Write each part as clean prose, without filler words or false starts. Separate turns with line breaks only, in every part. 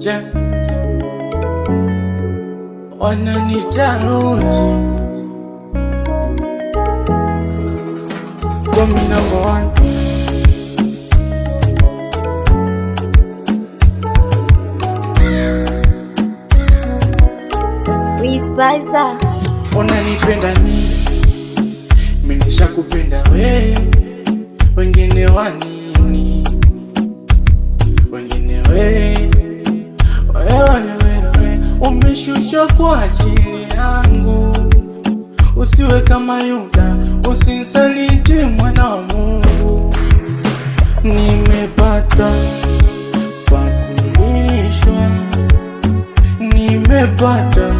Je, wananita Ruti kwa mi number one. Unanipenda nini? Mimi nishakupenda wewe, wengine wanini? Wengine wewe umeshushwa kwa ajili yangu. Usiwe kama Yuda, usinsaliti mwana wa Mungu. Nimepata pa kulishwa, nimepata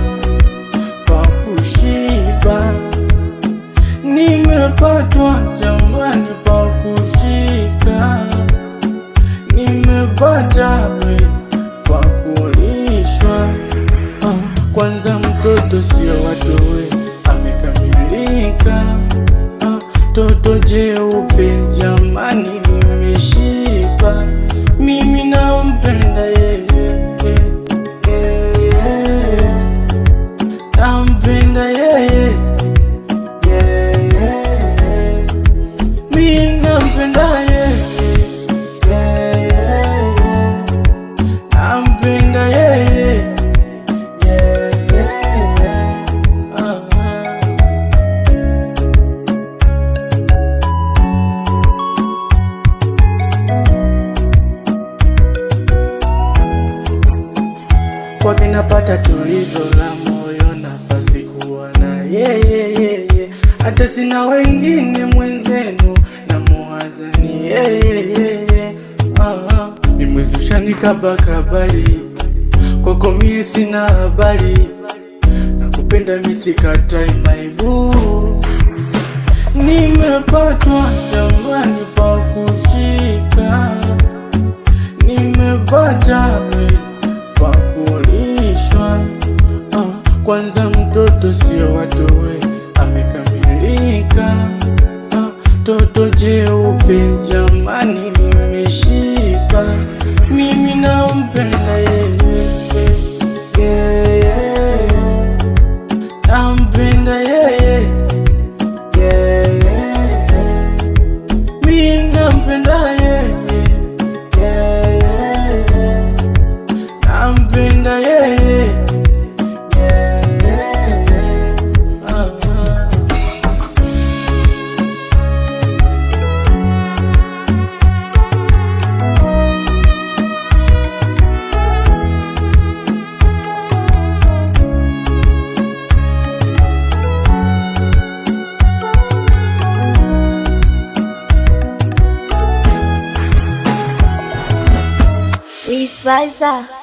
pa kushiba, nimepatwa jamani pa kushika, nimepata pa kulishwa. Kwanza mtoto sio watowe, amekamilika. Toto jeupe jamani limeshiba, mimi nampenda yeye, nampenda yeye, mimi nampenda yeye, nampenda yeye. Kwake napata tulizo la moyo, nafasi kuwa na yeye. Hata sina wengine mwenzenu, na muwaza ni yeye. Nimwezusha nikabakabali, kwako mie sina habari. Nakupenda mimi sikatai my boo. Nimepatwa jamani pa kushika, nimepata pa kulishwa. Kwanza mtoto sio watowe, amekamilika. Toto jeupe jamani limeshiba, mimi nampenda yeye, nampenda yeye, mimi nampenda yeye, nampenda yeye.
Wiz Liza.